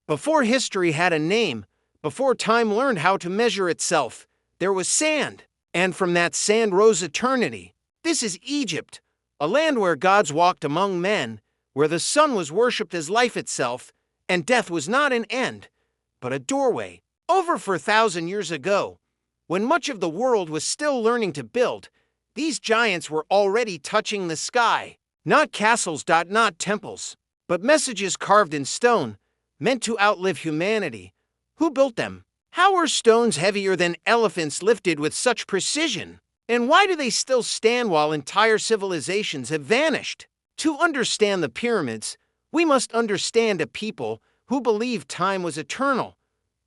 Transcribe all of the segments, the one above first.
Before history had a name, before time learned how to measure itself, there was sand, and from that sand rose eternity. This is Egypt, a land where gods walked among men, where the sun was worshipped as life itself, and death was not an end, but a doorway. Over 4,000 years ago, when much of the world was still learning to build, these giants were already touching the sky. Not castles, not temples, but messages carved in stone, meant to outlive humanity. Who built them? How were stones heavier than elephants lifted with such precision? And why do they still stand while entire civilizations have vanished? To understand the pyramids, we must understand a people who believed time was eternal,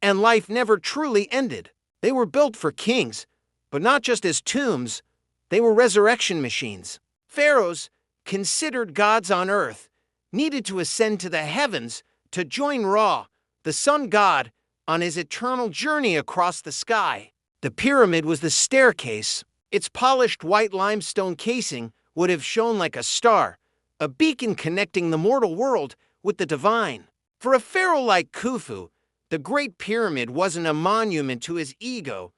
and life never truly ended. They were built for kings, but not just as tombs, they were resurrection machines. Pharaohs, considered gods on earth, needed to ascend to the heavens to join Ra, the sun god, on his eternal journey across the sky. The pyramid was the staircase. Its polished white limestone casing would have shone like a star, a beacon connecting the mortal world with the divine. For a pharaoh like Khufu, the Great Pyramid wasn't a monument to his ego.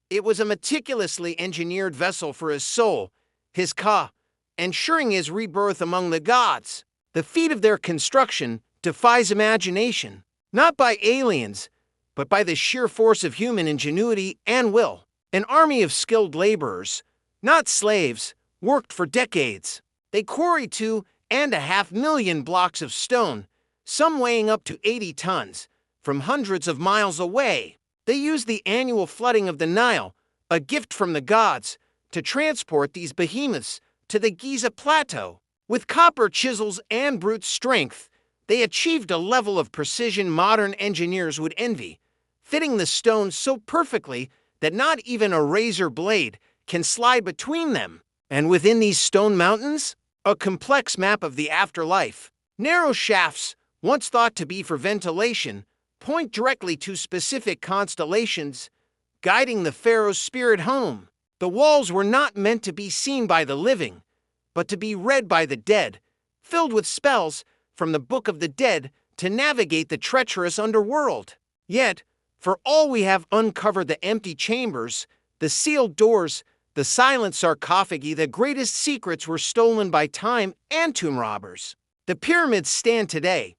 It was a meticulously engineered vessel for his soul, his ka, ensuring his rebirth among the gods. The feat of their construction defies imagination, not by aliens, but by the sheer force of human ingenuity and will. An army of skilled laborers, not slaves, worked for decades. They quarried 2.5 million blocks of stone, some weighing up to 80 tons, from hundreds of miles away. They used the annual flooding of the Nile, a gift from the gods, to transport these behemoths to the Giza Plateau. With copper chisels and brute strength, they achieved a level of precision modern engineers would envy, fitting the stones so perfectly that not even a razor blade can slide between them. And within these stone mountains, a complex map of the afterlife. Narrow shafts, once thought to be for ventilation, point directly to specific constellations, guiding the pharaoh's spirit home. The walls were not meant to be seen by the living, but to be read by the dead, filled with spells from the Book of the Dead to navigate the treacherous underworld. Yet, for all we have uncovered the empty chambers, the sealed doors, the silent sarcophagi, the greatest secrets were stolen by time and tomb robbers. The pyramids stand today,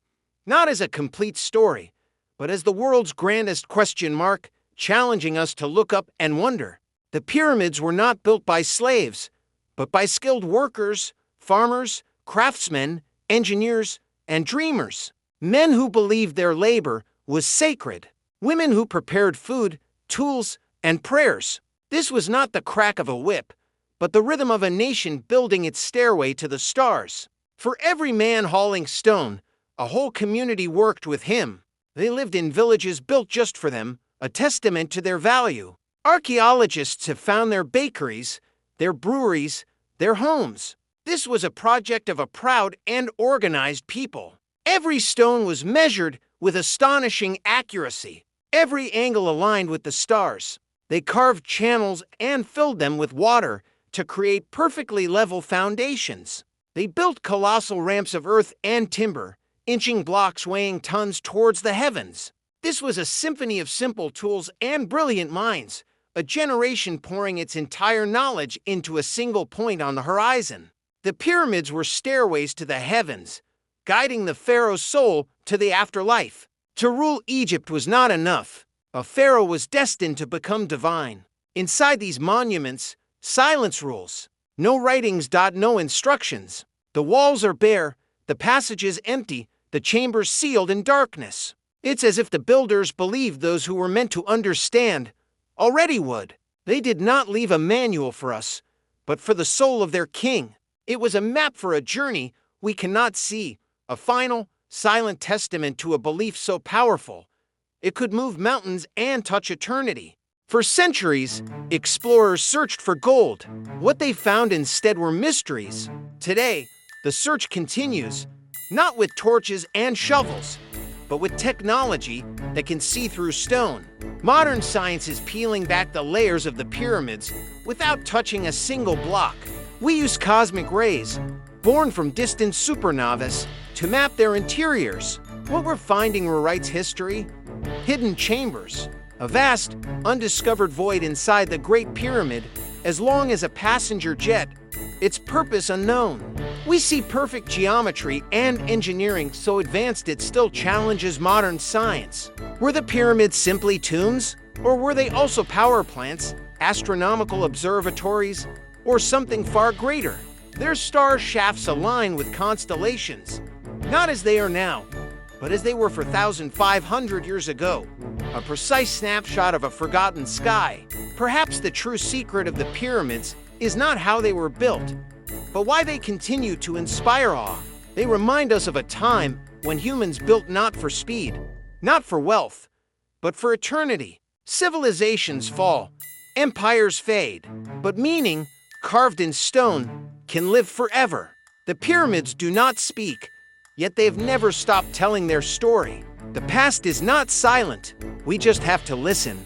not as a complete story, but as the world's grandest question mark, challenging us to look up and wonder. The pyramids were not built by slaves, but by skilled workers, farmers, craftsmen, engineers, and dreamers. Men who believed their labor was sacred. Women who prepared food, tools, and prayers. This was not the crack of a whip, but the rhythm of a nation building its stairway to the stars. For every man hauling stone, a whole community worked with him. They lived in villages built just for them, a testament to their value. Archaeologists have found their bakeries, their breweries, their homes. This was a project of a proud and organized people. Every stone was measured with astonishing accuracy. Every angle aligned with the stars. They carved channels and filled them with water to create perfectly level foundations. They built colossal ramps of earth and timber, inching blocks weighing tons towards the heavens. This was a symphony of simple tools and brilliant minds, a generation pouring its entire knowledge into a single point on the horizon. The pyramids were stairways to the heavens, guiding the pharaoh's soul to the afterlife. To rule Egypt was not enough. A pharaoh was destined to become divine. Inside these monuments, silence rules. No writings, no instructions. The walls are bare, the passages empty, the chambers sealed in darkness. It's as if the builders believed those who were meant to understand already would. They did not leave a manual for us, but for the soul of their king. It was a map for a journey we cannot see, a final, silent testament to a belief so powerful it could move mountains and touch eternity. For centuries, explorers searched for gold. What they found instead were mysteries. Today, the search continues, not with torches and shovels, but with technology that can see through stone. Modern science is peeling back the layers of the pyramids without touching a single block. We use cosmic rays, born from distant supernovas, to map their interiors. What we're finding rewrites history. Hidden chambers, a vast, undiscovered void inside the Great Pyramid, as long as a passenger jet, its purpose unknown. We see perfect geometry and engineering so advanced it still challenges modern science. Were the pyramids simply tombs? Or were they also power plants, astronomical observatories, or something far greater? Their star shafts align with constellations, not as they are now, but as they were 1,500 years ago. A precise snapshot of a forgotten sky. Perhaps the true secret of the pyramids is not how they were built, but why they continue to inspire awe. They remind us of a time when humans built not for speed, not for wealth, but for eternity. Civilizations fall, empires fade, but meaning, carved in stone, can live forever. The pyramids do not speak, yet they've never stopped telling their story. The past is not silent, we just have to listen.